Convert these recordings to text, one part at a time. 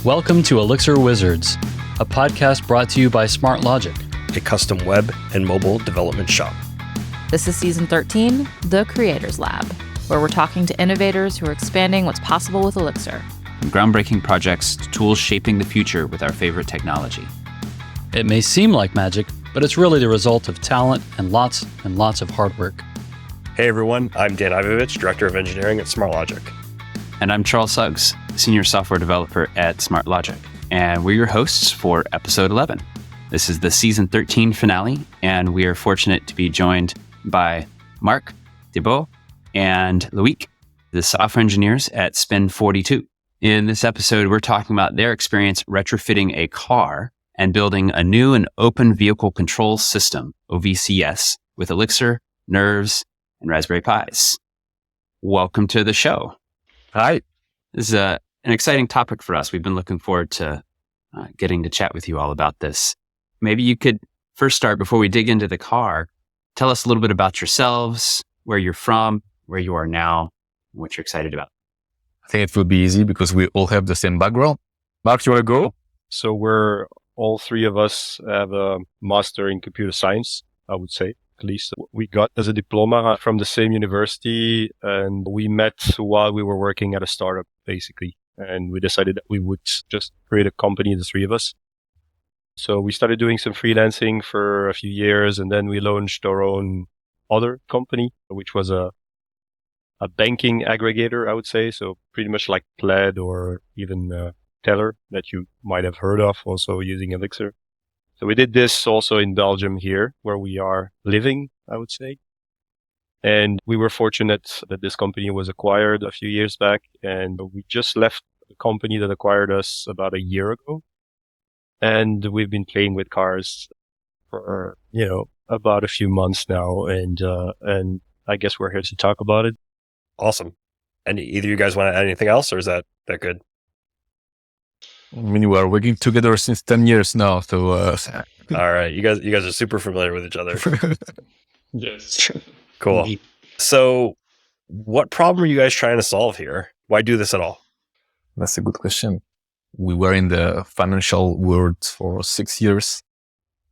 Welcome to Elixir Wizards, a podcast brought to you by Smart Logic, a custom web and mobile development shop. This is Season 13, The Creators Lab, where we're talking to innovators who are expanding what's possible with Elixir. From groundbreaking projects to tools shaping the future with our favorite technology. It may seem like magic, but it's really the result of talent and lots of hard work. Hey everyone, I'm Dan Ivovich, Director of Engineering at Smart Logic. And I'm Charles Suggs, Senior Software Developer at Smart Logic. And we're your hosts for Episode 11. This is the Season 13 finale, and we are fortunate to be joined by Marc, Thibault, and Loïc, the software engineers at Spin42. In this episode, we're talking about their experience retrofitting a car and building a new and open vehicle control system, OVCS, with Elixir, Nerves, and Raspberry Pis. Welcome to the show. Hi. This is an exciting topic for us. We've been looking forward to getting to chat with you all about this. Maybe you could first start, before we dig into the car, tell us a little bit about yourselves, where you're from, where you are now, and what you're excited about. I think it will be easy because we all have the same background. Marc, you want to go? So all three of us have a master in computer science, I would say. At least we got as a diploma from the same university, and we met while we were working at a startup, basically. And we decided that we would just create a company, the three of us. So we started doing some freelancing for a few years, and then we launched our own other company, which was a banking aggregator, I would say. So pretty much like Plaid or even Teller that you might have heard of, also using Elixir. So we did this also in Belgium here, where we are living, I would say. And we were fortunate that this company was acquired a few years back, and we just left the company that acquired us about a year ago. And we've been playing with cars for, about a few months now. And I guess we're here to talk about it. Awesome. And either you guys want to add anything else, or is that good? I mean, we are working together since 10 years now. So, all right. You guys are super familiar with each other. Yes. Cool. So what problem are you guys trying to solve here? Why do this at all? That's a good question. We were in the financial world for 6 years.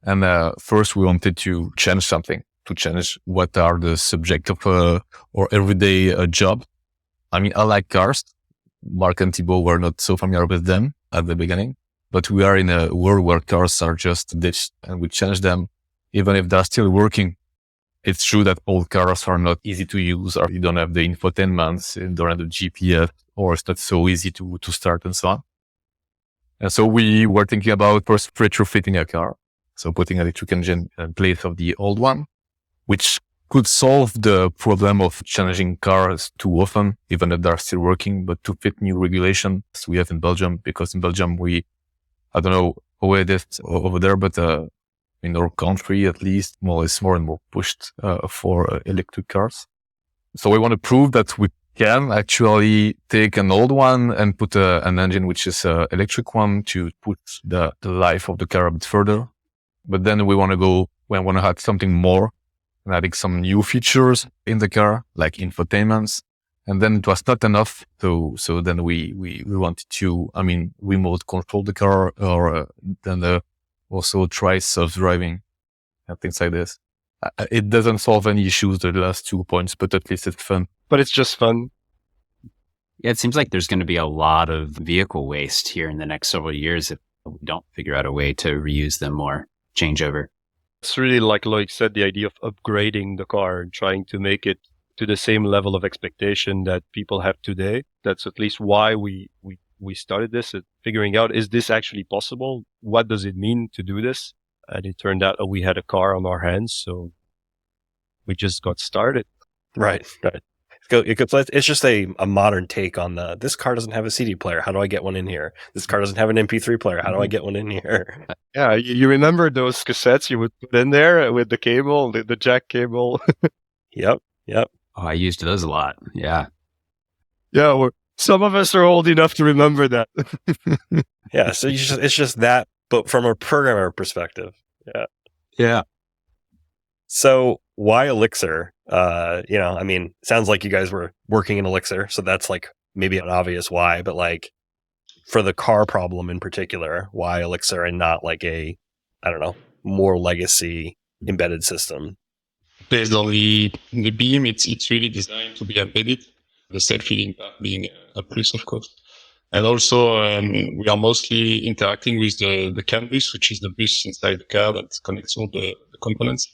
And first we wanted to change something, to change what are the subject of our everyday job. I mean, I like cars. Marc and Thibault were not so familiar with them at the beginning, but we are in a world where cars are just ditched and we change them, even if they're still working. It's true that old cars are not easy to use, or you don't have the infotainment, you don't have the GPS, or it's not so easy to start and so on. And so we were thinking about first retrofitting a car. So putting an electric engine in place of the old one, which could solve the problem of changing cars too often, even if they're still working, but to fit new regulations we have in Belgium, because in Belgium, I don't know how it is over there, but in our country, at least, it's more and more pushed for electric cars. So we want to prove that we can actually take an old one and put an engine which is an electric one to put the life of the car a bit further. But then we want to add something more, and adding some new features in the car, like infotainments. And then it was not enough. So then we wanted to, remote control the car, or then also try self-driving and things like this. It doesn't solve any issues, the last 2 points, but at least it's fun. But it's just fun. Yeah, it seems like there's going to be a lot of vehicle waste here in the next several years if we don't figure out a way to reuse them or change over. It's really, like Loïc said, the idea of upgrading the car and trying to make it to the same level of expectation that people have today. That's at least why we started this, figuring out, is this actually possible? What does it mean to do this? And it turned out we had a car on our hands, so we just got started. Right. It's just a modern take on this car doesn't have a CD player. How do I get one in here? This car doesn't have an MP3 player. How do I get one in here? Yeah, you remember those cassettes you would put in there with the cable, the jack cable? Yep. Oh, I used those a lot. Yeah. Yeah, some of us are old enough to remember that. Yeah, so it's just that, but from a programmer perspective. Yeah. So why Elixir? Sounds like you guys were working in Elixir, so that's like maybe an obvious why, but like for the car problem in particular, why Elixir and not like a, I don't know, more legacy embedded system? Based on the beam, it's really designed to be embedded, the self-healing part being a plus, of course. And also, we are mostly interacting with the CAN bus, which is the bus inside the car that connects all the components.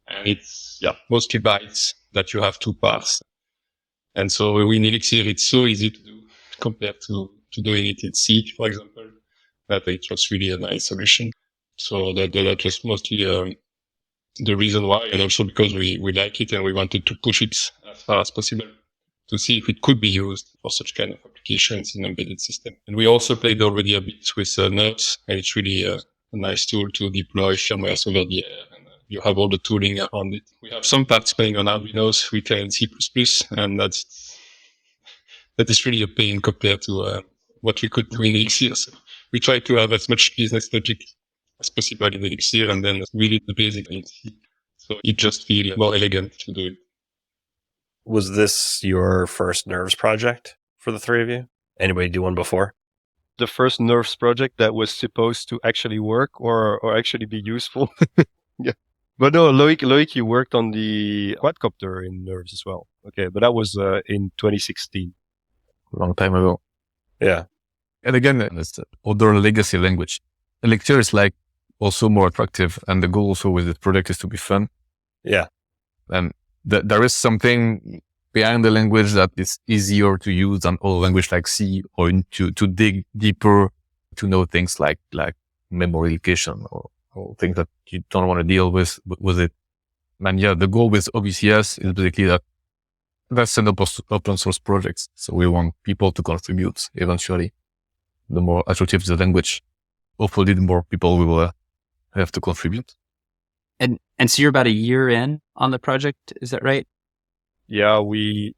And it's, mostly bytes that you have to parse. And so in Elixir, it's so easy to do compared to doing it in C, for example, that it was really a nice solution. So that was mostly the reason why, and also because we like it and we wanted to push it as far as possible to see if it could be used for such kind of applications in embedded system. And we also played already a bit with Nerves, and it's really a nice tool to deploy firmware over the air. And you have all the tooling around it. We have some parts playing on Arduinos, we play in C++, and that is really a pain compared to what we could do in Elixir. So we try to have as much business logic as possible in Elixir, and then really the basic in C. So it just feels more elegant to do it. Was this your first Nerves project for the three of you? Anybody do one before? The first Nerves project that was supposed to actually work or actually be useful. Yeah. But no, Loïc, you worked on the quadcopter in Nerves as well. Okay, but that was in 2016. A long time ago. Yeah. And again, it's other legacy language. Elixir is like also more attractive, and the goal also with this project is to be fun. Yeah. And there is something behind the language that is easier to use than other language like C, or to dig deeper to know things like memory allocation or things that you don't want to deal with it. And yeah, the goal with OVCS is basically that that's an open source project. So we want people to contribute eventually. The more attractive the language, hopefully the more people will have to contribute. And so you're about a year in on the project, is that right? Yeah, we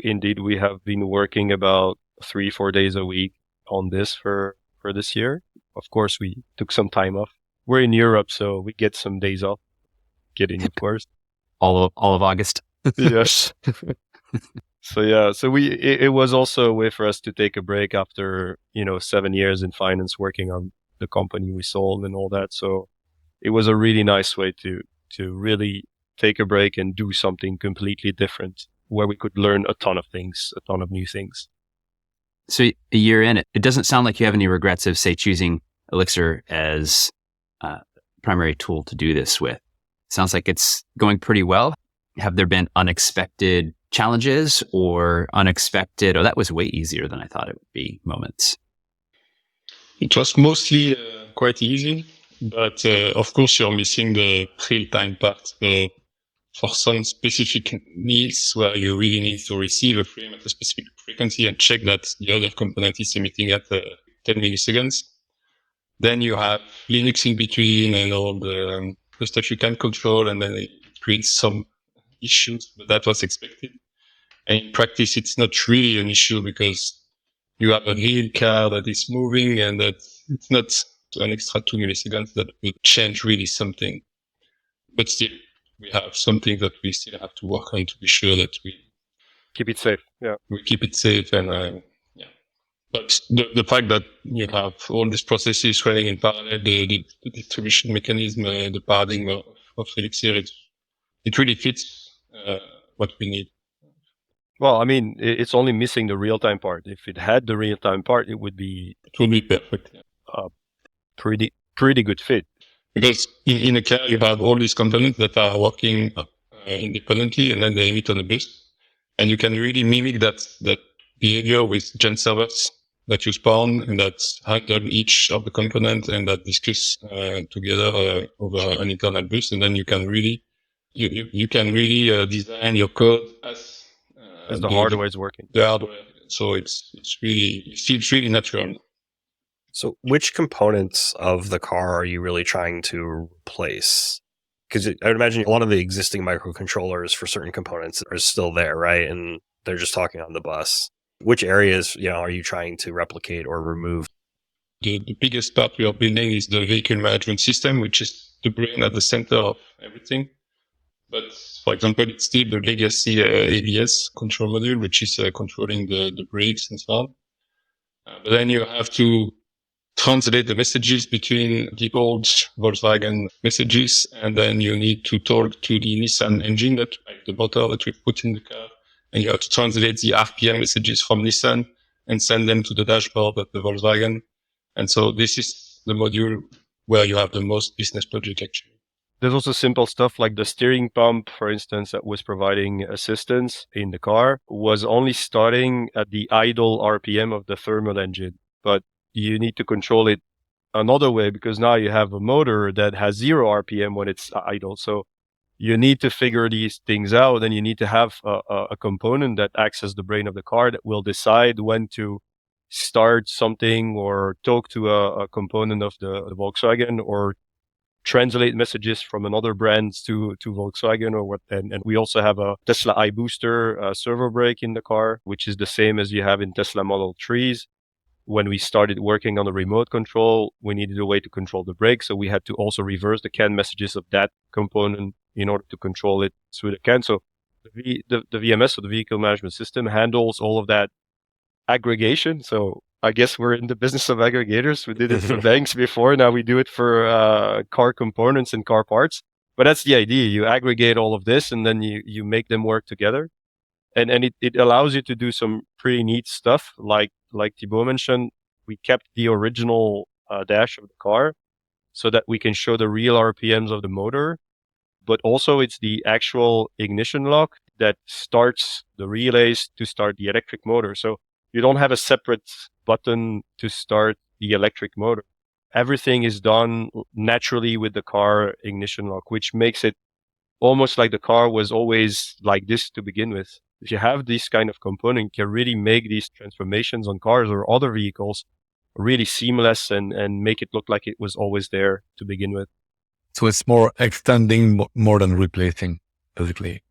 indeed, we have been working about 3-4 days a week on this for this year. Of course, we took some time off. We're in Europe, so we get some days off. Kidding, of course. All of August. Yes. So it was also a way for us to take a break after, 7 years in finance working on the company we sold and all that. So it was a really nice way to really take a break and do something completely different where we could learn a ton of new things. So a year in, it doesn't sound like you have any regrets of, say, choosing Elixir as a primary tool to do this with. Sounds like it's going pretty well. Have there been unexpected challenges or that was way easier than I thought it would be moments? It was mostly quite easy, but of course you're missing the real-time part. For some specific needs where you really need to receive a frame at a specific frequency and check that the other component is emitting at 10 milliseconds. Then you have Linux in between and all the stuff you can control, and then it creates some issues, but that was expected. And in practice, it's not really an issue because you have a real car that is moving, and that it's not an extra 2 milliseconds that would change really something. But still, we have something that we still have to work on to be sure that we keep it safe. Yeah, we keep it safe, and But the fact that you have all these processes running in parallel, the distribution mechanism, the paradigm of Elixir, it really fits what we need. Well, I mean, it's only missing the real-time part. If it had the real-time part, it would be perfect. Pretty good fit. Because in a car, you have all these components that are working independently, and then they emit on the bus. And you can really mimic that behavior with gen servers that you spawn and that handle each of the components and that discuss together over an internal bus. And then you can really design your code as the hardware is working. The hardware. So it feels really natural. So which components of the car are you really trying to replace? Because I would imagine a lot of the existing microcontrollers for certain components are still there, right? And they're just talking on the bus. Which areas, are you trying to replicate or remove? The biggest part we are building is the vehicle management system, which is the brain at the center of everything. But for example, it's still the legacy ABS control module, which is controlling the brakes and so on. But then you have to translate the messages between the old Volkswagen messages, and then you need to talk to the Nissan engine, like the motor that we put in the car, and you have to translate the RPM messages from Nissan and send them to the dashboard of the Volkswagen. And so this is the module where you have the most business logic, actually. There's also simple stuff like the steering pump, for instance, that was providing assistance in the car, was only starting at the idle RPM of the thermal engine. But you need to control it another way because now you have a motor that has 0 RPM when it's idle. So you need to figure these things out, and you need to have a component that acts as the brain of the car that will decide when to start something or talk to a component of the Volkswagen or translate messages from another brand to Volkswagen or what. And we also have a Tesla iBooster servo brake in the car, which is the same as you have in Tesla Model 3s. When we started working on the remote control, we needed a way to control the brake. So we had to also reverse the CAN messages of that component in order to control it through the CAN. So the VMS, so the vehicle management system, handles all of that aggregation. So I guess we're in the business of aggregators. We did it for banks before. Now we do it for car components and car parts. But that's the idea. You aggregate all of this and then you make them work together. And it allows you to do some pretty neat stuff. Like Thibault mentioned, we kept the original dash of the car so that we can show the real RPMs of the motor. But also it's the actual ignition lock that starts the relays to start the electric motor. So you don't have a separate button to start the electric motor. Everything is done naturally with the car ignition lock, which makes it almost like the car was always like this to begin with. If you have this kind of component, you can really make these transformations on cars or other vehicles really seamless and make it look like it was always there to begin with. So it's more extending more than replacing, basically.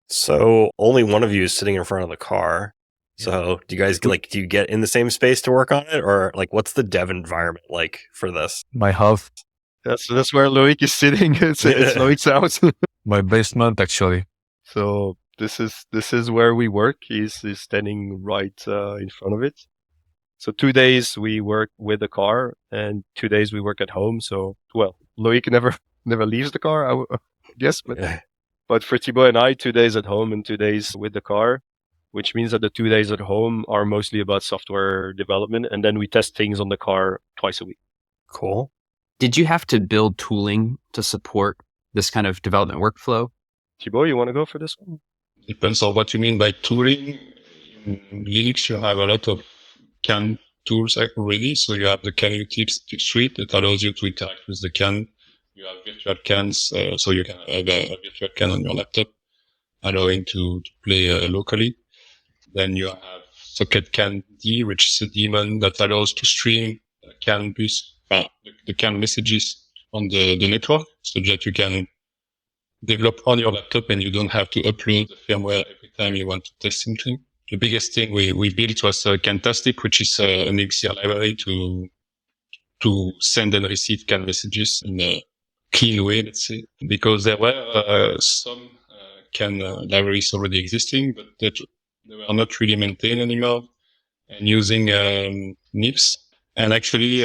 So only one of you is sitting in front of the car. So do you guys do you get in the same space to work on it, or like what's the dev environment like for this? My house. That's where Loïc is sitting. It's Loïc's house. My basement, actually. So this is where we work. He's standing right in front of it. So 2 days we work with the car and 2 days we work at home. So, well, Loïc never leaves the car, I guess. But for Thibault and I, 2 days at home and 2 days with the car, which means that the 2 days at home are mostly about software development. And then we test things on the car twice a week. Cool. Did you have to build tooling to support this kind of development workflow? Thibault, you want to go for this one? Depends on what you mean by tooling. In Linux, you have a lot of CAN tools already. So you have the CAN Utilities suite that allows you to interact with the CAN. You have virtual CANs, so you can have a virtual CAN on your laptop, allowing to play locally. Then you have Socket CAN D, which is a daemon that allows to stream CAN bus, the CAN messages on the network, so that you can develop on your laptop and you don't have to upload the firmware every time you want to test something. The biggest thing we built was Cantastic, which is an Elixir library to send and receive CAN messages in a clean way, let's say, because there were some CAN libraries already existing, but that they were not really maintained anymore, and using NIPS. And actually,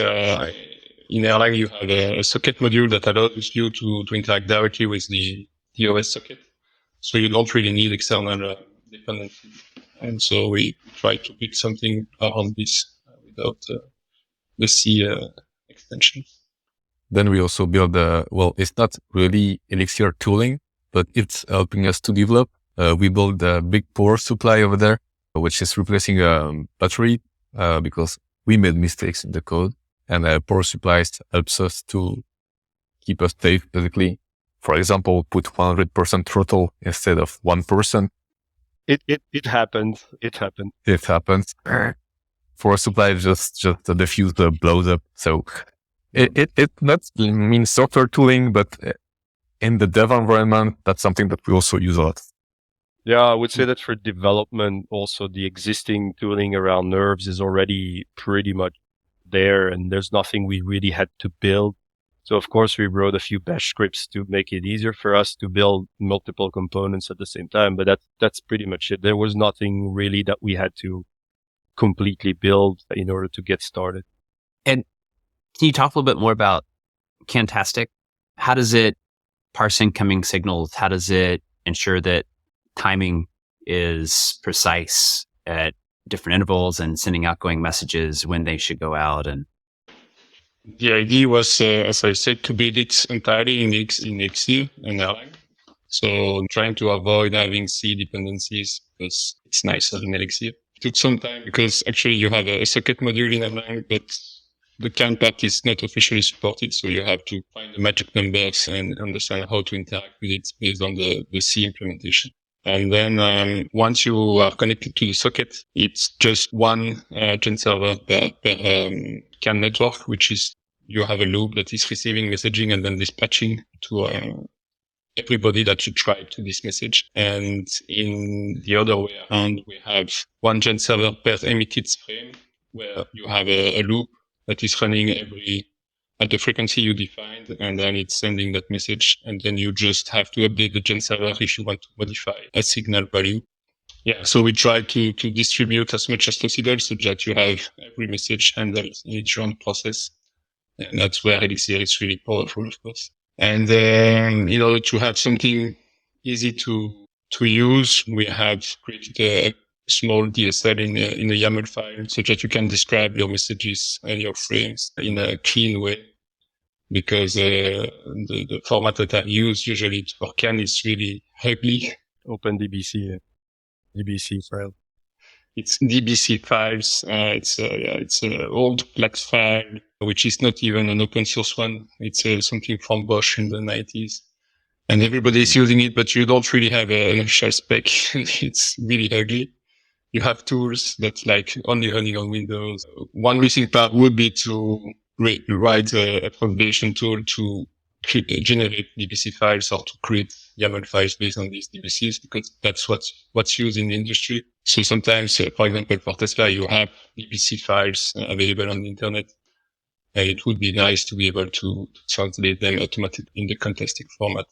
in Erlang, you have a socket module that allows you to interact directly with the OS socket. So you don't really need external dependency. And so we try to build something around this without the C extension. Then we also build it's not really Elixir tooling, but it's helping us to develop. We build a big power supply over there, which is replacing a battery, because we made mistakes in the code, and power supplies helps us to keep us safe, basically. For example, put 100% throttle instead of 1%. It happened. It happens. Power supply just the fuse blows up. So it not means software tooling, but in the dev environment, that's something that we also use a lot. Yeah, I would say that for development, also the existing tooling around Nerves is already pretty much there, and there's nothing we really had to build. So of course we wrote a few bash scripts to make it easier for us to build multiple components at the same time, but that's pretty much it. There was nothing really that we had to completely build in order to get started. And can you talk a little bit more about Cantastic? How does it parse incoming signals? How does it ensure that timing is precise at different intervals and sending outgoing messages when they should go out? And the idea was, as I said, to build it entirely in Elixir and Erlang. So trying to avoid having C dependencies because it's nicer in Elixir. It took some time because actually you have a socket module in Erlang, but the CAN part is not officially supported. So you have to find the magic numbers and understand how to interact with it based on the C implementation. And then once you are connected to the socket, it's just one gen server per CAN network, which is you have a loop that is receiving messaging and then dispatching to everybody that should try to this message. And in the other way around, we have one gen server per emitted frame, where you have a loop that is running at the frequency you defined, and then it's sending that message. And then you just have to update the gen server if you want to modify a signal value. Yeah, so we try to distribute as much as possible so that you have every message handled in each run process. And that's where Elixir is really powerful, of course. And then in order to have something easy to use, we have created a small DSL in a YAML file so that you can describe your messages and your frames in a clean way. Because the format that I use usually for CAN is really ugly. OpenDBC, DBC file. It's DBC files. It's an old Plex file, which is not even an open source one. It's something from Bosch in the 90s. And everybody is using it, but you don't really have an official spec. It's really ugly. You have tools that's like only running on Windows. One missing part would be to write a foundation tool to generate DBC files or to create YAML files based on these DBCs, because that's what's used in the industry. So sometimes, for example, for Tesla, you have DBC files available on the internet. And it would be nice to be able to translate them automatically in the Cantastic format.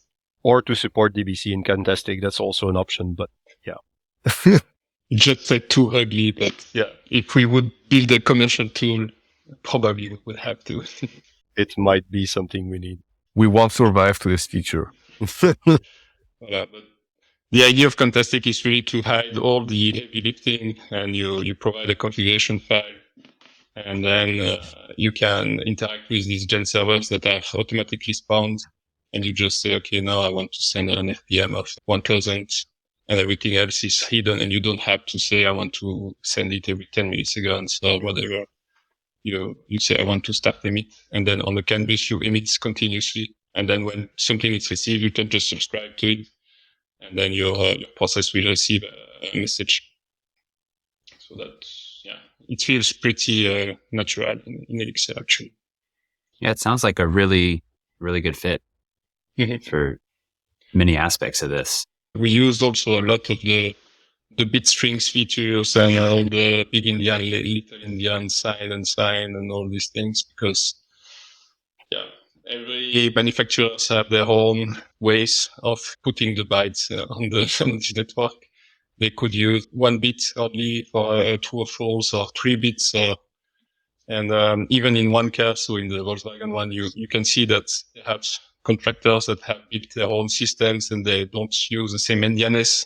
Or to support DBC in Cantastic, that's also an option, but yeah. It just said too ugly, but yeah, if we would build a commercial tool, probably we would have to. It might be something we need. We won't survive to this feature. But the idea of Cantastic is really to hide all the heavy lifting, and you provide a configuration file, and then you can interact with these gen servers that are automatically spawned, and you just say, okay, now I want to send an FPM of 1000, and everything else is hidden, and you don't have to say, I want to send it every 10 milliseconds or whatever. You say, I want to start emit, and then on the canvas, you emit continuously. And then when something is received, you can just subscribe to it, and then your process will receive a message. So that, yeah, it feels pretty natural in Elixir, actually. yeah, it sounds like a really, really good fit for many aspects of this. We used also a lot of the bit strings features and all the big Indian, little Indian, sign and all these things, because yeah, every manufacturers have their own ways of putting the bytes on the network. They could use 1 bit only for true or false, or 3 bits, and even in one case, so in the Volkswagen one, you can see that they have contractors that have built their own systems and they don't use the same NDNS.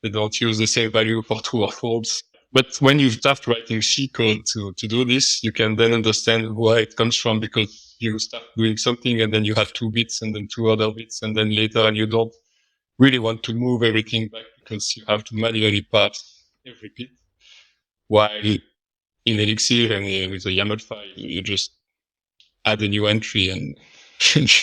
They don't use the same value for true or false. But when you start writing C code to do this, you can then understand where it comes from, because you start doing something and then you have 2 bits and then 2 other bits and then later, and you don't really want to move everything back because you have to manually parse every bit. While in Elixir and with a YAML file, you just add a new entry and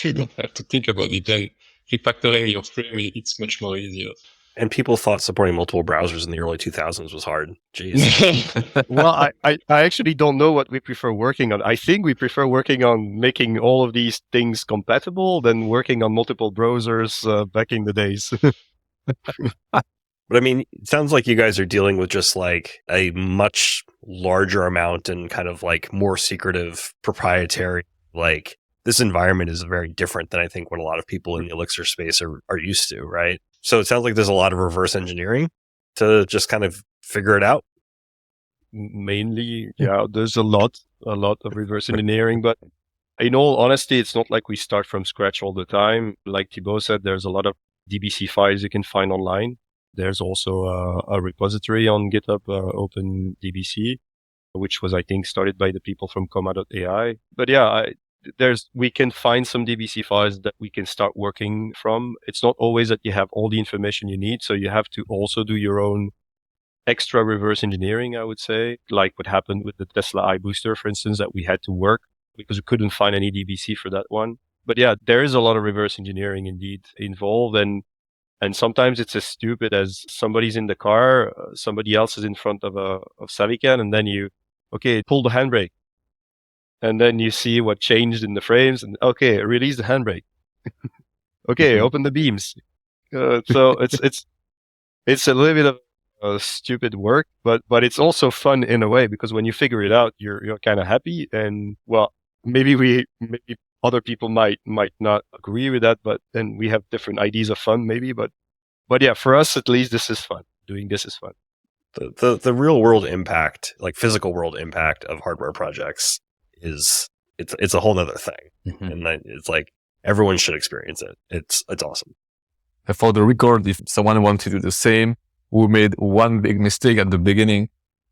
you don't have to think about it. Then refactoring your frame, it's much more easier. And people thought supporting multiple browsers in the early 2000s was hard. Jeez. Well, I actually don't know what we prefer working on. I think we prefer working on making all of these things compatible than working on multiple browsers back in the days. But I mean, it sounds like you guys are dealing with just like a much larger amount and kind of like more secretive, proprietary, like this environment is very different than I think what a lot of people in the Elixir space are used to, right? So it sounds like there's a lot of reverse engineering to just kind of figure it out. mainly. Yeah, there's a lot of reverse engineering, but in all honesty, it's not like we start from scratch all the time. Like Thibault said, there's a lot of DBC files you can find online. There's also a repository on GitHub, OpenDBC, which was, I think, started by the people from Comma.ai. But yeah, we can find some DBC files that we can start working from. It's not always that you have all the information you need. So you have to also do your own extra reverse engineering, I would say, like what happened with the Tesla iBooster, for instance, that we had to work because we couldn't find any DBC for that one. But yeah, there is a lot of reverse engineering indeed involved. And sometimes it's as stupid as somebody's in the car, somebody else is in front of Savican, and then pull the handbrake. And then you see what changed in the frames, and okay, release the handbrake. Okay, open the beams. So it's a little bit of stupid work, but it's also fun in a way, because when you figure it out, you're kind of happy. And well, maybe other people might not agree with that, but then we have different ideas of fun, maybe. But yeah, for us at least, this is fun. Doing this is fun. The real world impact, like physical world impact of hardware projects, it's a whole nother thing, and then it's like everyone should experience it. It's awesome. And for the record, if someone wants to do the same, we made one big mistake at the beginning.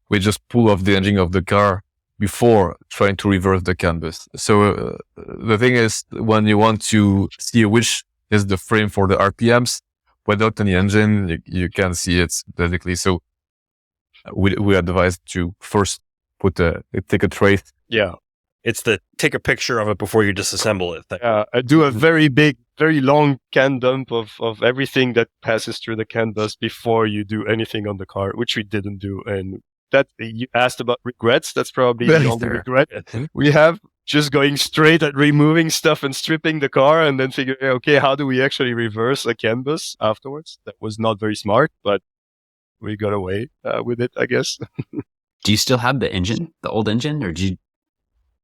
We just pull off the engine of the car before trying to reverse the canvas. So the thing is, when you want to see which is the frame for the RPMs, without any engine, you can't see it basically. So we advise to first take a trace. Yeah. It's the take a picture of it before you disassemble it thing. I do a very long can dump of everything that passes through the canvas before you do anything on the car, which we didn't do. And that you asked about regrets. That's probably the only regret we have. Just going straight at removing stuff and stripping the car, and then figuring, okay, how do we actually reverse a canvas afterwards? That was not very smart, but we got away with it, I guess. Do you still have the engine, the old engine, or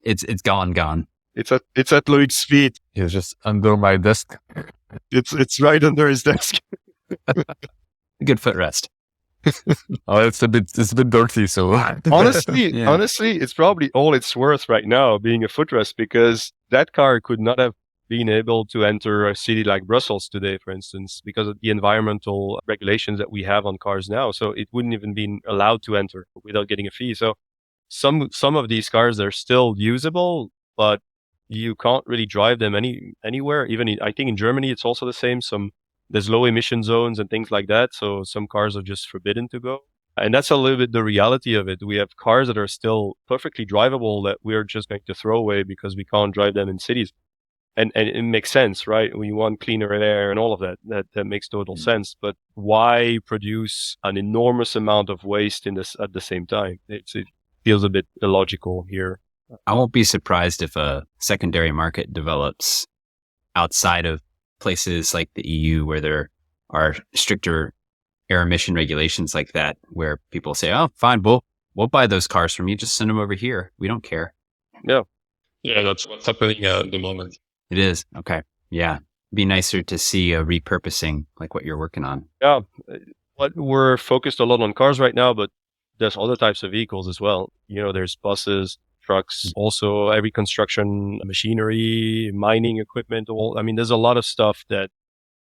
it's gone? It's at Loïc's feet. It's just under my desk. It's right under his desk. A good footrest. Oh, it's a bit dirty. So honestly, it's probably all it's worth right now being a footrest, because that car could not have been able to enter a city like Brussels today, for instance, because of the environmental regulations that we have on cars now. So it wouldn't even been allowed to enter without getting a fee. So some of these cars are still usable, but you can't really drive them anywhere. Even I think in Germany, it's also the same. There's low emission zones and things like that. So some cars are just forbidden to go. And that's a little bit the reality of it. We have cars that are still perfectly drivable that we're just going to throw away because we can't drive them in cities. And it makes sense, right? We want cleaner air and all of that. That makes total sense. But why produce an enormous amount of waste at the same time? It feels a bit illogical here. I won't be surprised if a secondary market develops outside of places like the EU, where there are stricter air emission regulations like that, where people say, "Oh, fine, we'll buy those cars from you. Just send them over here. We don't care." Yeah, that's what's happening at the moment. It is. Okay. Yeah. Be nicer to see a repurposing like what you're working on. Yeah. But we're focused a lot on cars right now, but there's other types of vehicles as well. There's buses, trucks, also every construction machinery, mining equipment. There's a lot of stuff that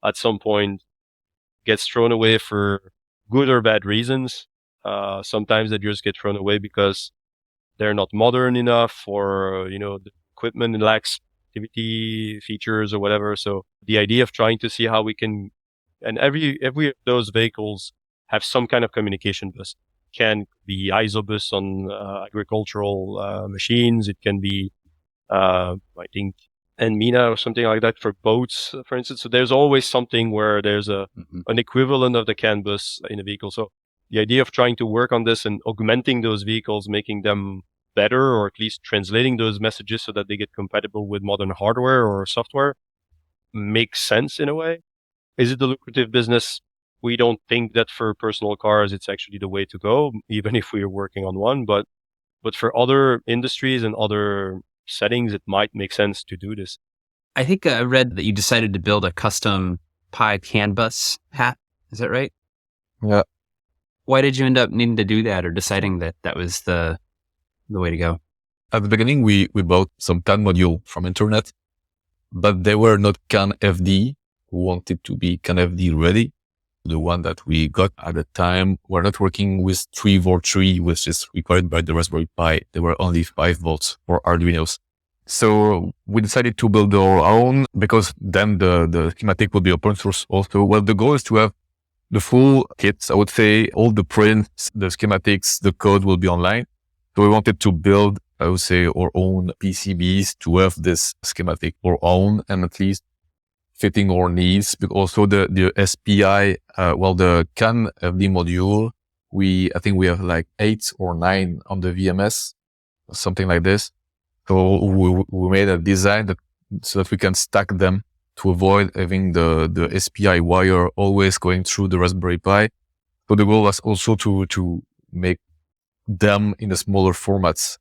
at some point gets thrown away for good or bad reasons. Sometimes they just get thrown away because they're not modern enough, or, the equipment lacks activity features or whatever. So the idea of trying to see how we can, and every of those vehicles have some kind of communication bus. Can be isobus on agricultural machines. It can be, I think, Enmina or something like that for boats, for instance. So there's always something where there's an equivalent of the CAN bus in a vehicle. So the idea of trying to work on this and augmenting those vehicles, making them better, or at least translating those messages so that they get compatible with modern hardware or software, makes sense in a way. Is it a lucrative business? We don't think that for personal cars, it's actually the way to go, even if we are working on one. But for other industries and other settings, it might make sense to do this. I think I read that you decided to build a custom Pi CAN bus hat. Is that right? Yeah. Why did you end up needing to do that or deciding that that was the way to go? At the beginning, we bought some CAN module from internet, but they were not CAN FD. We wanted to be CAN FD ready. The one that we got at the time were not working with 3-volt 3, which is required by the Raspberry Pi. They were only 5 volts for Arduinos. So we decided to build our own because then the schematic will be open source also. Well, the goal is to have the full kit. I would say all the prints, the schematics, the code will be online. So we wanted to build, I would say, our own PCBs to have this schematic our own and at least fitting our needs. But also the SPI, the CAN FD module, I think we have like 8 or 9 on the VMS, something like this. So we made a design so that we can stack them to avoid having the SPI wire always going through the Raspberry Pi. So the goal was also to make them in a smaller formats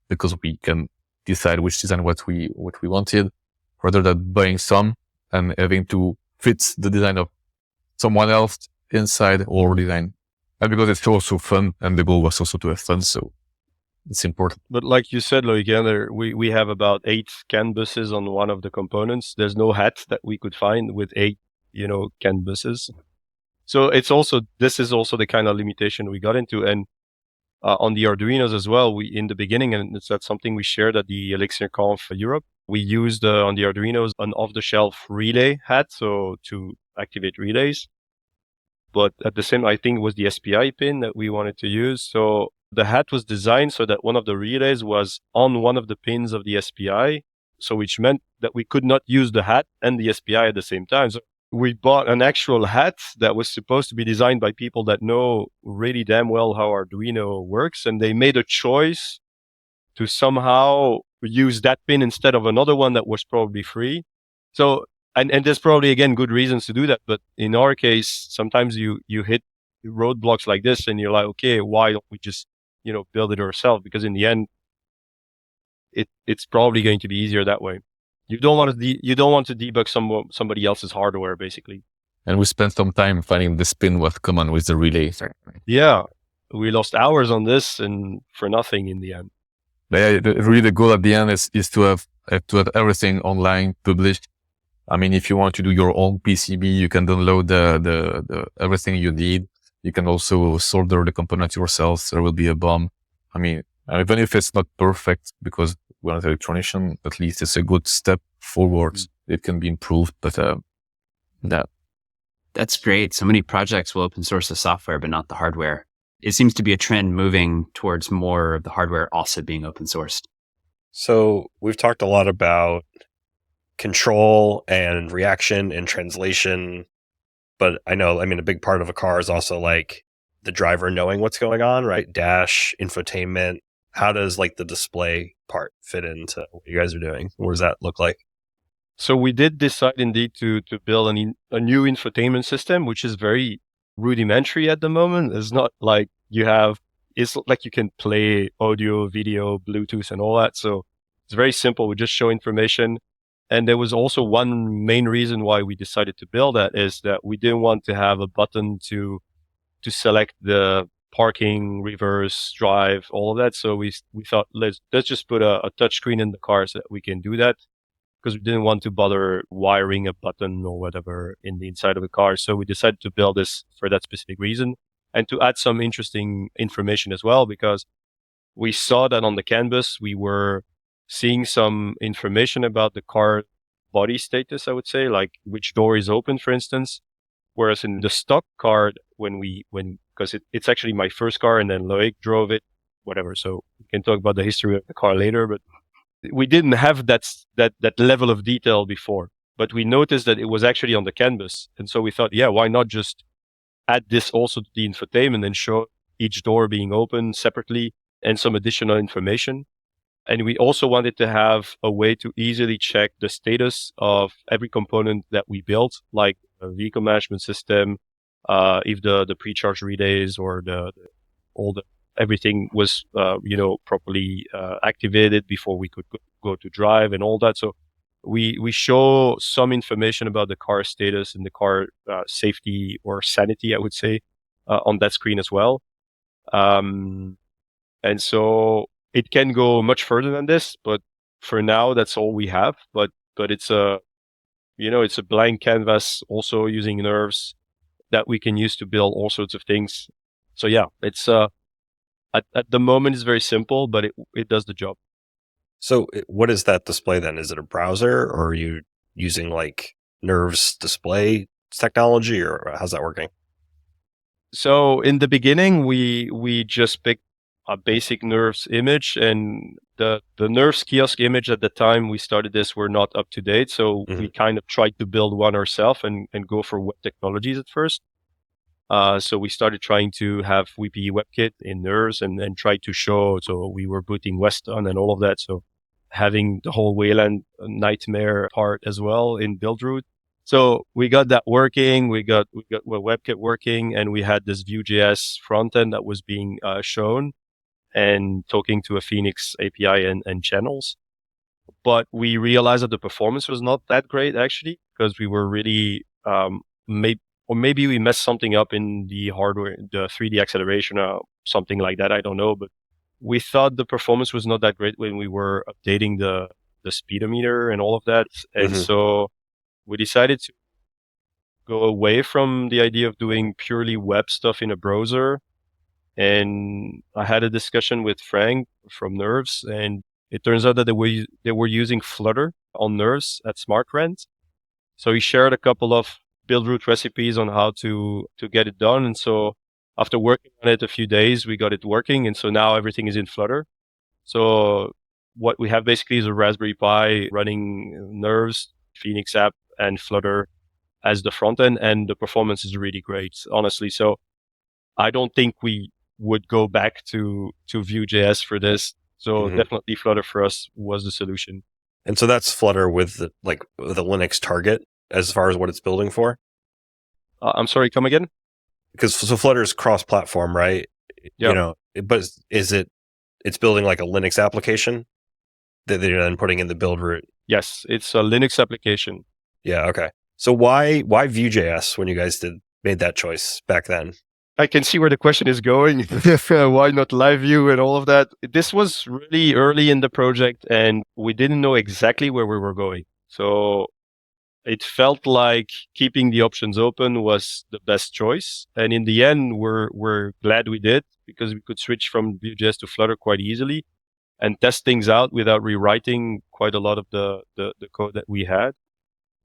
because we can decide which design what we wanted rather than buying some and having to fit the design of someone else inside our design. And because it's also fun and the goal was also to have fun. So it's important. But like you said, Loïc, we have about 8 CAN buses on one of the components. There's no hat that we could find with 8, CAN buses. So this is also the kind of limitation we got into. And on the Arduinos as well, in the beginning, and that's something we shared at the Elixir Conf Europe, we used on the Arduinos an off-the-shelf relay hat, so to activate relays. But at the same, I think it was the SPI pin that we wanted to use. So the hat was designed so that one of the relays was on one of the pins of the SPI, so which meant that we could not use the hat and the SPI at the same time. So we bought an actual hat that was supposed to be designed by people that know really damn well how Arduino works, and they made a choice to somehow use that pin instead of another one that was probably free. So, and there's probably, again, good reasons to do that. But in our case, sometimes you hit roadblocks like this and you're like, okay, why don't we just, build it ourselves? Because in the end, it's probably going to be easier that way. You don't want to debug somebody else's hardware, basically. And we spent some time finding the pin was common with the relay. Yeah, we lost hours on this and for nothing in the end. But yeah, really the goal at the end is to have everything online published. I mean, if you want to do your own PCB, you can download the everything you need. You can also solder the components yourself. There will be a BOM. I mean, even if it's not perfect, because we're not an electronician, at least it's a good step forward. It can be improved, but That's great. So many projects will open source the software, but not the hardware. It seems to be a trend moving towards more of the hardware also being open sourced. So we've talked a lot about control and reaction and translation, but a big part of a car is also like the driver knowing what's going on, right? Dash, infotainment. How does like the display part fit into what you guys are doing? What does that look like? So we did decide indeed to build a new infotainment system, which is very rudimentary at the moment. It's not like it's like you can play audio, video, Bluetooth and all that. So it's very simple. We just show information. And there was also one main reason why we decided to build that is that we didn't want to have a button to select the parking, reverse, drive, all of that. So we thought, let's just put a touch screen in the car so that we can do that, because we didn't want to bother wiring a button or whatever in the inside of the car. So we decided to build this for that specific reason and to add some interesting information as well, because we saw that on the canvas, we were seeing some information about the car body status, I would say, like which door is open, for instance. Whereas in the stock car, because it's actually my first car and then Loïc drove it, whatever. So we can talk about the history of the car later, but we didn't have that level of detail before, but we noticed that it was actually on the canvas. And so we thought, yeah, why not just add this also to the infotainment and show each door being open separately and some additional information. And we also wanted to have a way to easily check the status of every component that we built, like a vehicle management system, if the pre-charge relays or everything was, properly activated before we could go to drive and all that. So we show some information about the car status and the car safety or sanity, I would say. on that screen as well. And so it can go much further than this, but for now, that's all we have. But it's it's a blank canvas also using nerves that we can use to build all sorts of things. So yeah, it's, at the moment it's very simple, but it does the job. So what is that display then? Is it a browser, or are you using like Nerves display technology, or how's that working? So in the beginning, we just picked a basic Nerves image, and the Nerves kiosk image at the time we started this were not up to date. So we kind of tried to build one ourselves and go for web technologies at first. So we started trying to have VPE WebKit in Nerves and tried to show, so we were booting Weston and all of that. So having the whole Wayland nightmare part as well in Buildroot. So we got that working. We got WebKit working, and we had this Vue.js front end that was being shown and talking to a Phoenix API and channels. But we realized that the performance was not that great actually, because we were really, maybe we messed something up in the hardware, the 3D acceleration or something like that. I don't know, but we thought the performance was not that great when we were updating the speedometer and all of that. And so we decided to go away from the idea of doing purely web stuff in a browser. And I had a discussion with Frank from Nerves, and it turns out that they were using Flutter on Nerves at SmartRent. So he shared a couple of Buildroot recipes on how to get it done. And so after working on it a few days, we got it working. And so now everything is in Flutter. So what we have basically is a Raspberry Pi running Nerves, Phoenix app, and Flutter as the front end. And the performance is really great, honestly. So I don't think we would go back to Vue.js for this. So definitely Flutter for us was the solution. And so that's Flutter with the Linux target as far as what it's building for? I'm sorry, come again? Because so Flutter is cross-platform, right? Yeah. But it's building like a Linux application that they're then putting in the build root? Yes, it's a Linux application. Yeah, okay. So why Vue.js when you guys made that choice back then? I can see where the question is going. Why not Live View and all of that? This was really early in the project, and we didn't know exactly where we were going. So it felt like keeping the options open was the best choice. And in the end, we're glad we did, because we could switch from Vue.js to Flutter quite easily and test things out without rewriting quite a lot of the code that we had.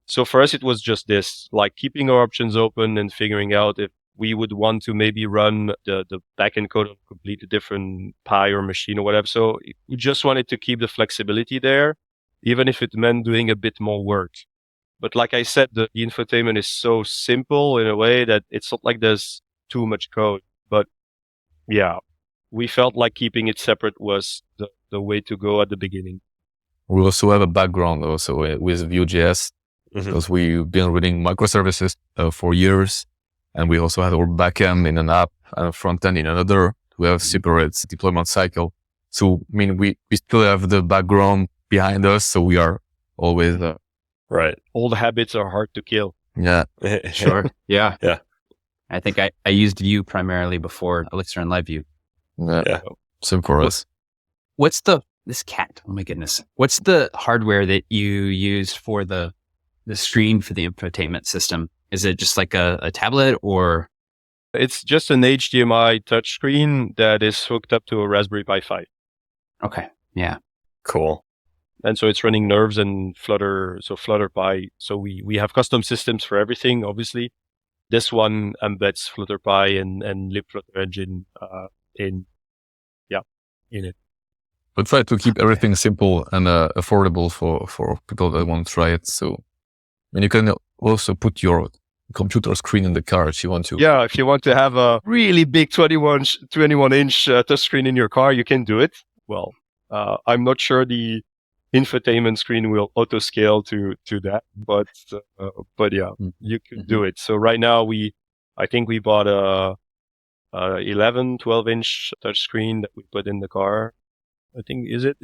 So for us, it was just this, like keeping our options open and figuring out if we would want to maybe run the backend code on a completely different Pi or machine or whatever. So we just wanted to keep the flexibility there, even if it meant doing a bit more work. But like I said, the infotainment is so simple in a way that it's not like there's too much code. But yeah, we felt like keeping it separate was the way to go at the beginning. We also have a background also with Vue.js, because we've been reading microservices for years. And we also have our backend in an app and a front end in another. We have separate deployment cycle. So, I mean, we still have the background behind us. So we are always, right. Old habits are hard to kill. Yeah. Sure. Yeah. Yeah. I think I used Vue primarily before Elixir and Live View. Yeah. Same for us. What's this cat? Oh my goodness. What's the hardware that you use for the screen for the infotainment system? Is it just like a tablet, or? It's just an HDMI touchscreen that is hooked up to a Raspberry Pi 5. Okay. Yeah. Cool. And so it's running Nerves and Flutter, so Flutter Pi. So we have custom systems for everything, obviously. This one embeds Flutter Pi and libflutter engine in it. But try to keep everything simple and affordable for people that want to try it. So, I mean, you can also put your computer screen in the car if you want to. Yeah, if you want to have a really big 21-inch touchscreen in your car, you can do it. Well, I'm not sure the infotainment screen will auto scale to that, but yeah, you can do it. So right now I think we bought a 12-inch touchscreen that we put in the car. I think is it?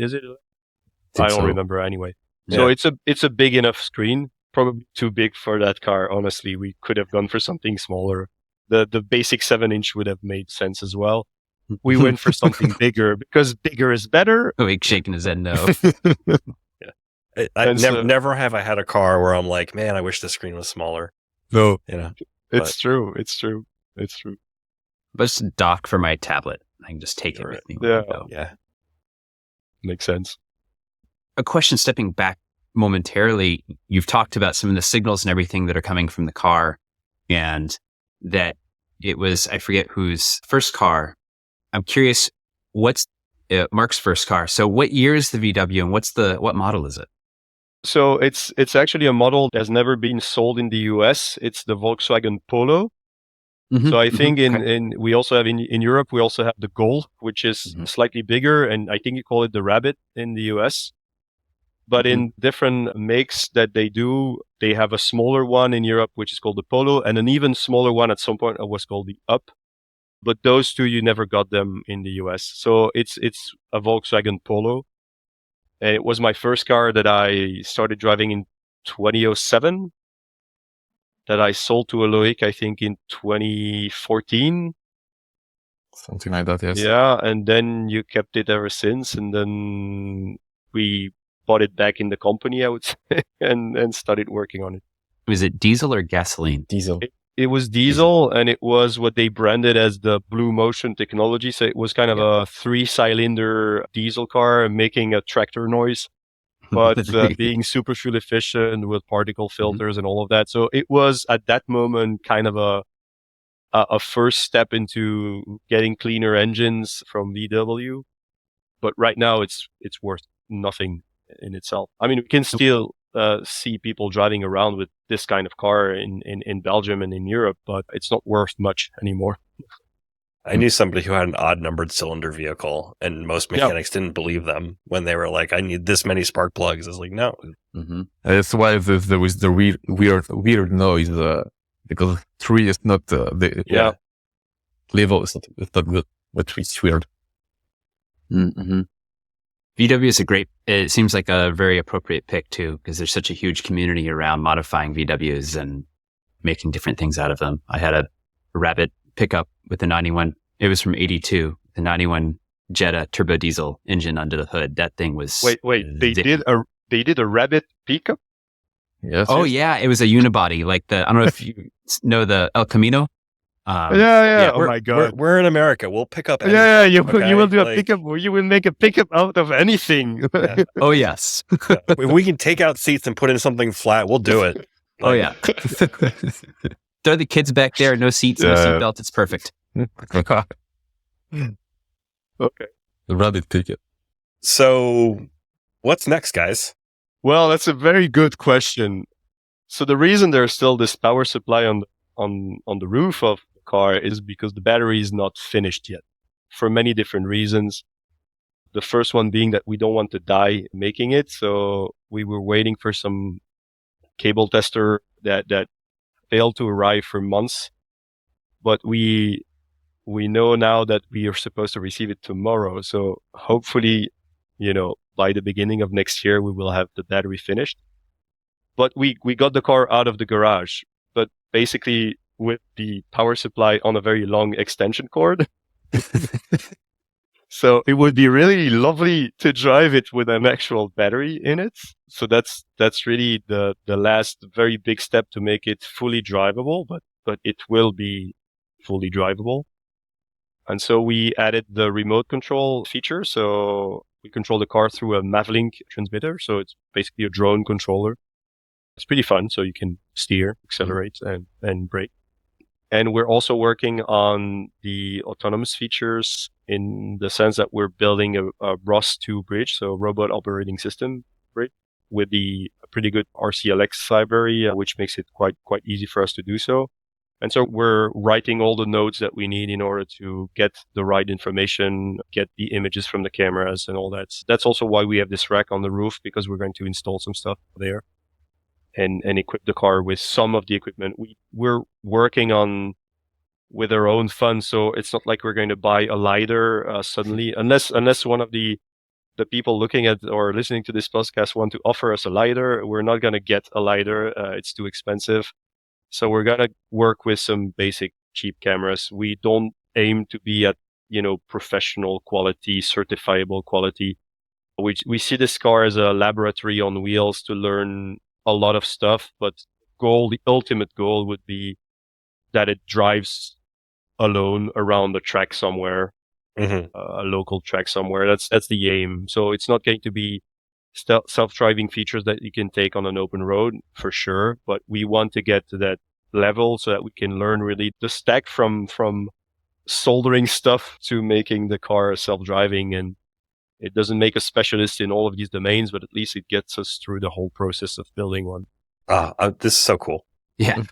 I don't remember anyway. Yeah. So it's a big enough screen. Probably too big for that car. Honestly, we could have gone for something smaller. the basic 7-inch would have made sense as well. We went for something bigger because bigger is better. Loïc shaking his head no. Never have I had a car where I'm like, man, I wish the screen was smaller. No. It's true. It's true. But just a dock for my tablet. I can just take it with me. When I go. Yeah. Makes sense. A question stepping back momentarily, you've talked about some of the signals and everything that are coming from the car, and that it was, I forget whose first car. I'm curious, what's Marc's first car? So what year is the VW and what model is it? So it's actually a model that has never been sold in the US. It's the Volkswagen Polo. Mm-hmm. So I think we also have in Europe, we also have the Golf, which is slightly bigger. And I think you call it the Rabbit in the US. But in different makes that they do, they have a smaller one in Europe, which is called the Polo, and an even smaller one at some point was called the Up. But those two, you never got them in the US. So it's a Volkswagen Polo. And it was my first car that I started driving in 2007. That I sold to a Loïc, I think, in 2014. Something like that, yes. Yeah, and then you kept it ever since. And then we bought it back in the company, I would say, and started working on it. Was it diesel or gasoline? Diesel. It was diesel, and it was what they branded as the Blue Motion technology. So it was kind of a 3-cylinder diesel car making a tractor noise, but being super fuel efficient with particle filters and all of that. So it was at that moment kind of a first step into getting cleaner engines from VW. But right now it's worth nothing in itself. I mean, we can still see people driving around with this kind of car in Belgium and in Europe, but it's not worth much anymore. I knew somebody who had an odd numbered cylinder vehicle, and most mechanics didn't believe them when they were like, I need this many spark plugs. I was like, no. That's why there was the weird noise, because 3 is not the level is not good, but it's weird. VW is it seems like a very appropriate pick too, because there's such a huge community around modifying VWs and making different things out of them. I had a Rabbit pickup with the 91. It was from 82, the 91 Jetta turbo diesel engine under the hood. That thing was wait. They did a Rabbit pickup. Yes. Oh yeah, it was a unibody, like I don't know if you know the El Camino. Oh my God. We're in America. We'll pick up anything. Yeah, you will do a pickup. You will make a pickup out of anything. Yeah. Oh yes. If we can take out seats and put in something flat, we'll do it. Oh yeah. Throw the kids back there. No seats, no seatbelt. It's perfect. Okay. The Rabbit ticket. So what's next, guys? Well, that's a very good question. So the reason there's still this power supply on the roof of the car is because the battery is not finished yet for many different reasons. The first one being that we don't want to die making it. So we were waiting for some cable tester that failed to arrive for months. But we know now that we are supposed to receive it tomorrow. So hopefully, by the beginning of next year, we will have the battery finished. But we got the car out of the garage, but basically with the power supply on a very long extension cord. So it would be really lovely to drive it with an actual battery in it. So that's really the last very big step to make it fully drivable, but it will be fully drivable. And so we added the remote control feature. So we control the car through a Mavlink transmitter. So it's basically a drone controller. It's pretty fun. So you can steer, accelerate, and brake. And we're also working on the autonomous features in the sense that we're building a ROS2 bridge, so robot operating system bridge, with the pretty good RCLX library, which makes it quite easy for us to do so. And so we're writing all the nodes that we need in order to get the right information, get the images from the cameras and all that. That's also why we have this rack on the roof, because we're going to install some stuff there and equip the car with some of the equipment. We're working on with our own funds, so it's not like we're going to buy a LiDAR suddenly, unless one of the people looking at or listening to this podcast want to offer us a LiDAR. We're not going to get a LiDAR. It's too expensive. So we're going to work with some basic cheap cameras. We don't aim to be at, professional quality, certifiable quality. We see this car as a laboratory on wheels to learn a lot of stuff, but the ultimate goal would be that it drives alone around the track somewhere, a local track somewhere. That's the aim. So it's not going to be self-driving features that you can take on an open road for sure, but we want to get to that level so that we can learn really the stack from soldering stuff to making the car self-driving. And it doesn't make us specialists in all of these domains, but at least it gets us through the whole process of building one. This is so cool. Yeah.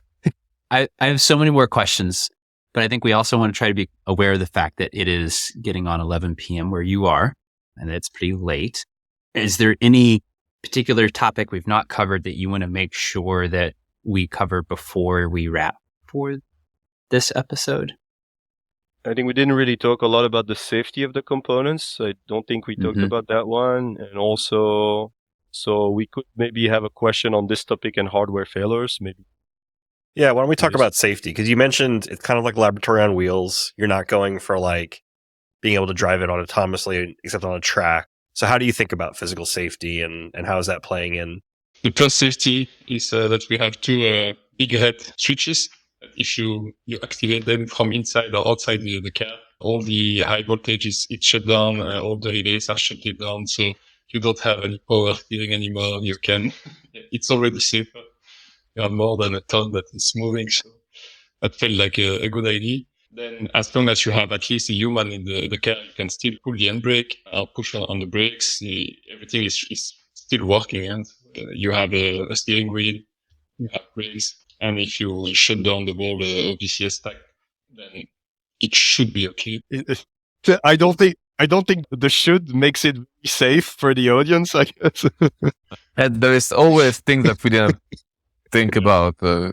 I have so many more questions, but I think we also want to try to be aware of the fact that it is getting on 11 p.m. where you are, and it's pretty late. Is there any particular topic we've not covered that you want to make sure that we cover before we wrap for this episode? I think we didn't really talk a lot about the safety of the components. I don't think we talked about that one. And also, so we could maybe have a question on this topic and hardware failures, maybe. Yeah, why don't we talk about safety? Because you mentioned it's kind of like laboratory on wheels. You're not going for like being able to drive it autonomously, except on a track. So how do you think about physical safety and how is that playing in? The first safety is that we have two big red switches. If you activate them from inside or outside the car, all the high voltages, it's shut down, all the relays are shut down, so you don't have any power steering anymore. It's already safer. You have more than a ton that is moving, so that felt like a good idea. Then as long as you have at least a human in the car, you can still pull the handbrake or push on the brakes. Everything is still working, and you have a steering wheel, you have brakes. And if you shut down the whole OVCS stack, then it should be okay. I don't think the should makes it safe for the audience, I guess. And there is always things that we didn't think about. So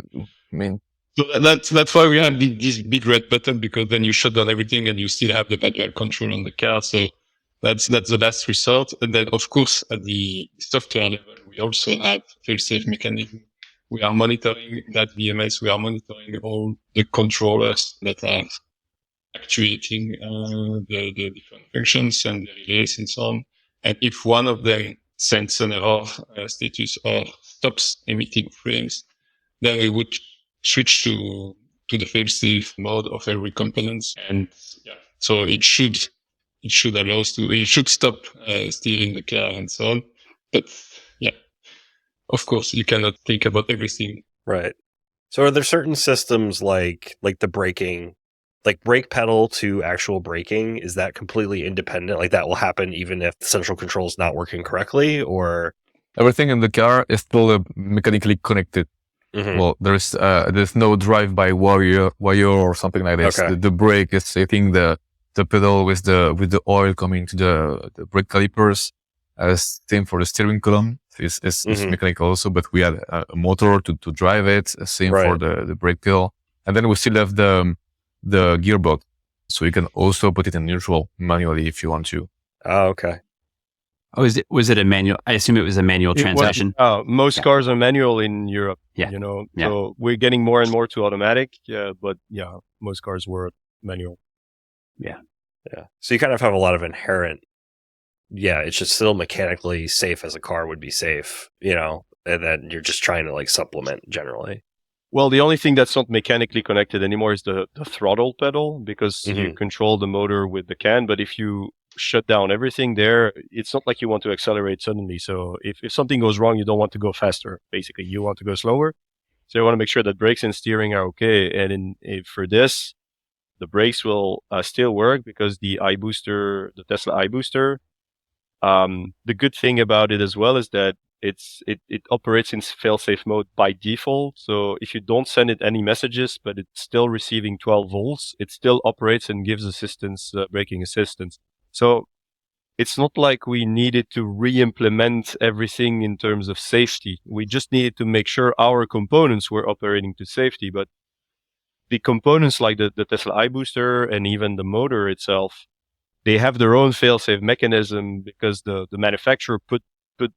that's why we have this big red button, because then you shut down everything and you still have the manual control on the car. So that's the last resort. And then of course at the software level, we also have fail-safe mechanism. We are monitoring that BMS. We are monitoring all the controllers that are actuating the different functions and the relays and so on. And if one of them sends an error status or stops emitting frames, then we would switch to the fail-safe mode of every component. And so it should allow us to. It should stop steering the car and so on. But of course, you cannot think about everything. Right. So are there certain systems like the braking, like brake pedal to actual braking? Is that completely independent? Like that will happen even if the central control is not working correctly, or? Everything in the car is still mechanically connected. Mm-hmm. Well, there's no drive-by wire or something like this. Okay. The brake is hitting the pedal with the oil coming to the brake calipers. Same for the steering column. It's mechanical also, but we had a motor to drive it. Same for the brake pedal. And then we still have the gearbox. So you can also put it in neutral manually if you want to. Oh, okay. Oh, was it a manual? I assume it was a manual transmission. Most cars are manual in Europe. Yeah. So we're getting more and more to automatic. But most cars were manual. Yeah. So you kind of have a lot of inherent. Yeah, it's just still mechanically safe as a car would be safe, and then you're just trying to like supplement generally. Well, the only thing that's not mechanically connected anymore is the throttle pedal, because you control the motor with the can. But if you shut down everything there, it's not like you want to accelerate suddenly. So if something goes wrong, you don't want to go faster. Basically, you want to go slower. So you want to make sure that brakes and steering are okay. And for this, the brakes will still work because the Tesla iBooster, the good thing about it as well is that it operates in fail-safe mode by default. So if you don't send it any messages, but it's still receiving 12 volts, it still operates and gives assistance, braking assistance. So it's not like we needed to re-implement everything in terms of safety. We just needed to make sure our components were operating to safety. But the components like the Tesla iBooster and even the motor itself, they have their own fail-safe mechanism because the manufacturer put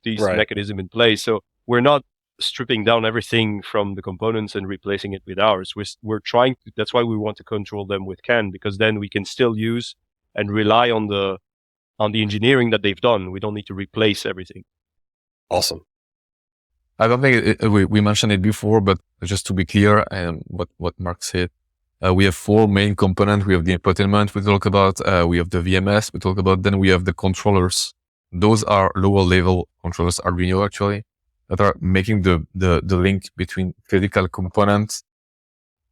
these mechanism in place. So we're not stripping down everything from the components and replacing it with ours. We're trying to, that's why we want to control them with CAN, because then we can still use and rely on the engineering that they've done. We don't need to replace everything. Awesome. I don't think we mentioned it before, but just to be clear, what Marc said, we have 4 main components. We have the infotainment we talk about, we have the VMS we talk about, then we have the controllers. Those are lower level controllers, Arduino actually, that are making the link between physical components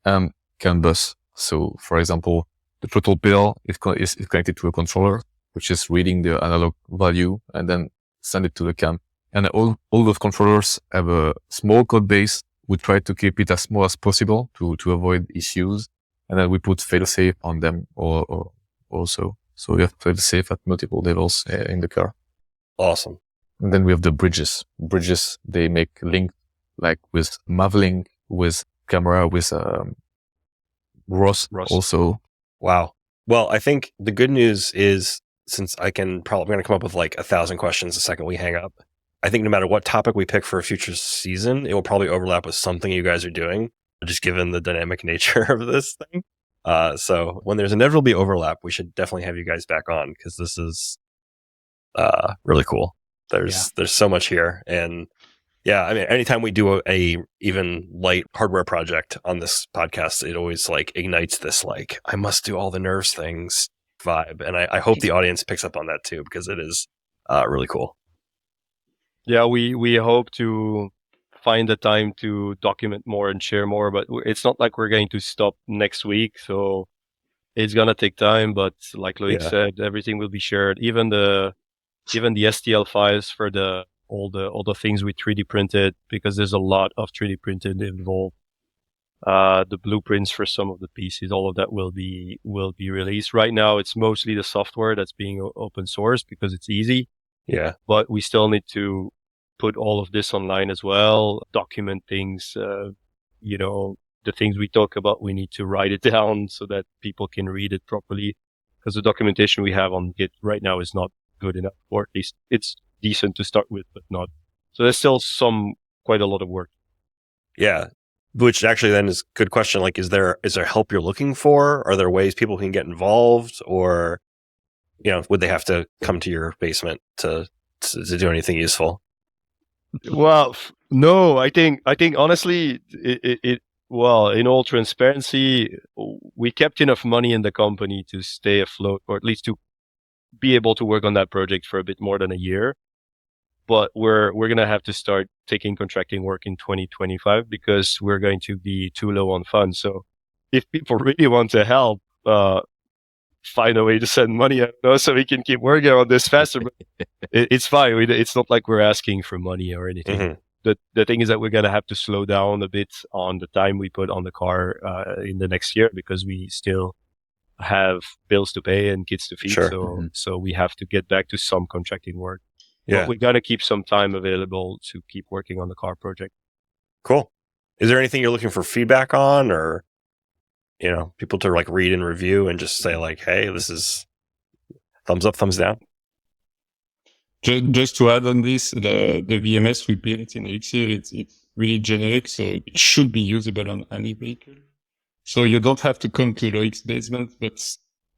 and CAN bus. So for example, the throttle pedal is connected to a controller, which is reading the analog value and then send it to the CAN. And all those controllers have a small code base. We try to keep it as small as possible to avoid issues. And then we put failsafe on them or also. So we have failsafe at multiple levels in the car. Awesome. And then we have the bridges. Bridges, they make link like with Mavlink, with camera, with ROS also. Wow. Well, I think the good news is, since I'm going to come up with like 1,000 questions the second we hang up. I think no matter what topic we pick for a future season, it will probably overlap with something you guys are doing, just given the dynamic nature of this thing. So when there's inevitably overlap, we should definitely have you guys back on, because this is really cool. There's so much here. And yeah, I mean, anytime we do a even light hardware project on this podcast, it always like ignites this, like, I must do all the nerves things vibe. And I hope the audience picks up on that too, because it is really cool. Yeah, we hope to find the time to document more and share more, but it's not like we're going to stop next week. So it's going to take time, but like Loïc said, everything will be shared. Even the STL files for all the things we 3D printed, because there's a lot of 3D printed involved. The blueprints for some of the pieces, all of that will be released. Right now, it's mostly the software that's being open source because it's easy. Yeah. But we still need to put all of this online as well, document things, the things we talk about, we need to write it down so that people can read it properly, because the documentation we have on Git right now is not good enough, or at least it's decent to start with, but not. So there's still quite a lot of work. Yeah. Which actually then is a good question. Like, is there help you're looking for? Are there ways people can get involved, or, would they have to come to your basement to do anything useful? Well, no, I think honestly, well, in all transparency, we kept enough money in the company to stay afloat, or at least to be able to work on that project for a bit more than a year. But we're going to have to start taking contracting work in 2025 because we're going to be too low on funds. So if people really want to help, find a way to send money, I don't know, so we can keep working on this faster. But it's fine. It's not like we're asking for money or anything. Mm-hmm. The thing is that we're going to have to slow down a bit on the time we put on the car in the next year, because we still have bills to pay and kids to feed. Sure. So we have to get back to some contracting work. Yeah. But we got to keep some time available to keep working on the car project. Cool. Is there anything you're looking for feedback on, or, people to like read and review and just say like, hey, this is thumbs up, thumbs down? Just to add on this, the VMS we built in Elixir, it's really generic, so it should be usable on any vehicle. So you don't have to come to Loïc's basement, but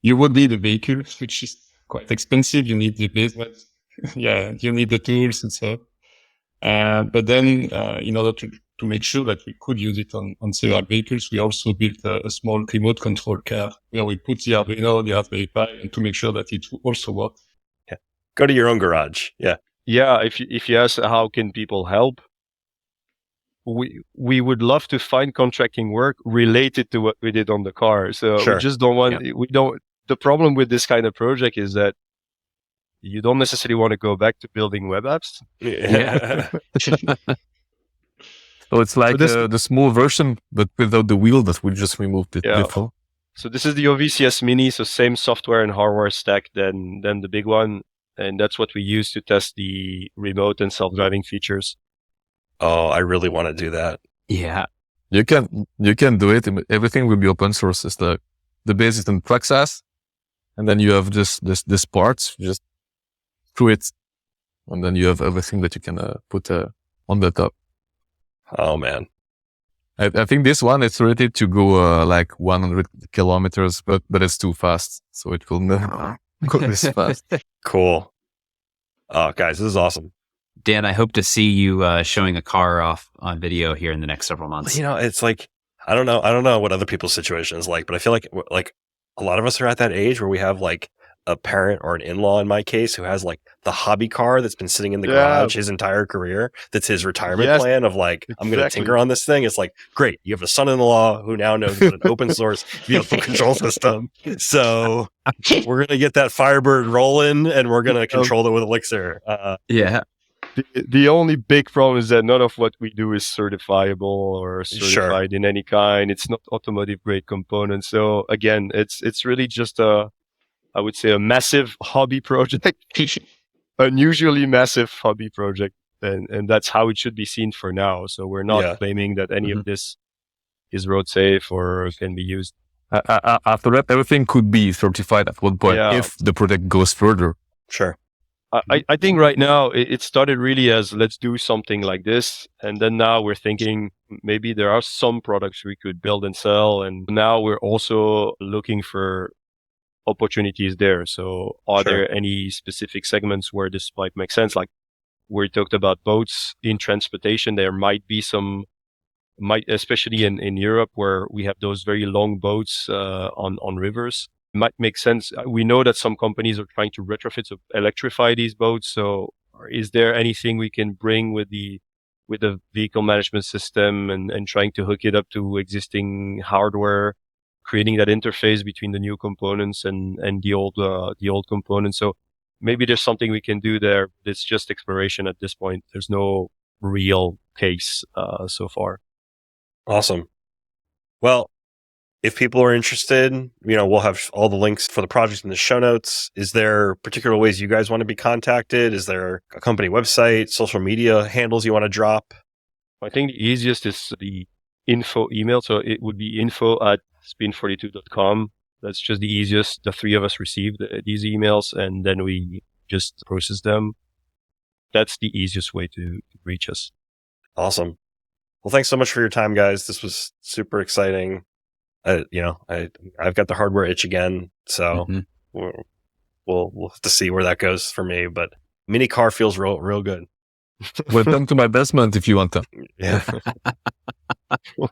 you would need a vehicle, which is quite expensive. You need the basement. Yeah, you need the tools and so on. But then, in order to make sure that we could use it on several vehicles, we also built a small remote control car where we put the Arduino, the Raspberry Pi, and to make sure that it also works. Yeah. Go to your own garage. Yeah. Yeah. If you ask how can people help, we would love to find contracting work related to what we did on the car. So we just don't want, the problem with this kind of project is that you don't necessarily want to go back to building web apps. Yeah. So it's like the small version, but without the wheel that we just removed it before. So this is the OVCS Mini, so same software and hardware stack than the big one. And that's what we use to test the remote and self-driving features. Oh, I really want to do that. Yeah. You can do it. Everything will be open source. It's the base is in Praxis, and then you have this parts, just through it, and then you have everything that you can put on the top. Oh, man. I think this one is rated to go like 100 kilometers, but it's too fast. So it will never go this fast. Cool. Oh, guys, this is awesome. Dan, I hope to see you showing a car off on video here in the next several months. You know, it's like, I don't know what other people's situation is like, but I feel like a lot of us are at that age where we have like a parent or an in-law in my case who has like the hobby car that's been sitting in the garage his entire career. That's his retirement plan of like, I'm going to tinker on this thing. It's like, great. You have a son-in-law who now knows an open source vehicle control system. So we're going to get that Firebird rolling and we're going to control it with Elixir. Yeah. The only big problem is that none of what we do is certifiable or certified in any kind. It's not automotive grade components. So again, it's really just I would say a massive hobby project, unusually massive hobby project. And that's how it should be seen for now. So we're not claiming that any of this is road safe or can be used. After that, everything could be certified at one point if the project goes further. Sure. I think right now it started really as let's do something like this. And then now we're thinking maybe there are some products we could build and sell. And now we're also looking for opportunities there. So are there any specific segments where this might make sense? Like we talked about boats in transportation. There might be especially in Europe where we have those very long boats on rivers. Might make sense. We know that some companies are trying to retrofit to electrify these boats. So is there anything we can bring with the vehicle management system and trying to hook it up to existing hardware, creating that interface between the new components and the old components? So maybe there's something we can do there. It's just exploration at this point. There's no real case so far. Awesome. Well, if people are interested, we'll have all the links for the project in the show notes. Is there particular ways you guys want to be contacted? Is there a company website, social media handles you want to drop? I think the easiest is the info email. So it would be info@spin42.com. That's just the easiest. The three of us received these emails and then we just process them. That's the easiest way to reach us. Awesome. Well, thanks so much for your time, guys. This was super exciting. I've got the hardware itch again, so we'll have to see where that goes for me. But mini car feels real good. Welcome to my basement if you want to. Yeah,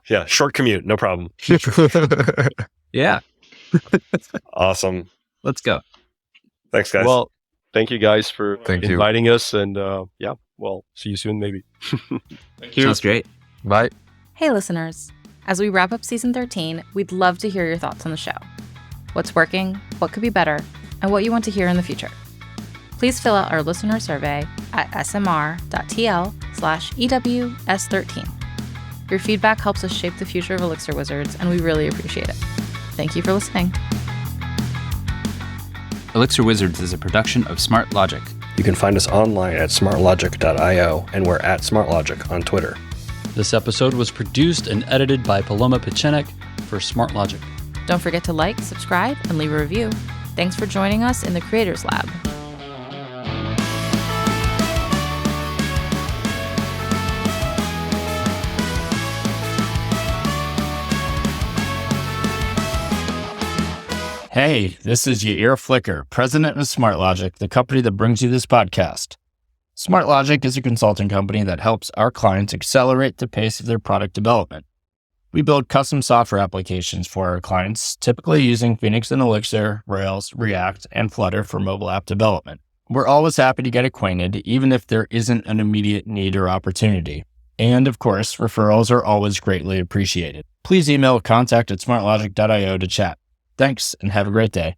yeah. Short commute, no problem. Yeah. Awesome. Let's go. Thanks, guys. Well, thank you guys for inviting us, and see you soon, maybe. Thank you. Sounds great. Bye. Hey, listeners. As we wrap up season 13, we'd love to hear your thoughts on the show. What's working, what could be better, and what you want to hear in the future. Please fill out our listener survey at smr.tl/EWS13. Your feedback helps us shape the future of Elixir Wizards, and we really appreciate it. Thank you for listening. Elixir Wizards is a production of Smart Logic. You can find us online at smartlogic.io, and we're at smartlogic on Twitter. This episode was produced and edited by Paloma Pechenek for Smart Logic. Don't forget to like, subscribe, and leave a review. Thanks for joining us in the Creators Lab. Hey, this is Yair Flicker, president of Smart Logic, the company that brings you this podcast. Smart Logic is a consulting company that helps our clients accelerate the pace of their product development. We build custom software applications for our clients, typically using Phoenix and Elixir, Rails, React, and Flutter for mobile app development. We're always happy to get acquainted, even if there isn't an immediate need or opportunity. And of course, referrals are always greatly appreciated. Please email contact@smartlogic.io to chat. Thanks, and have a great day.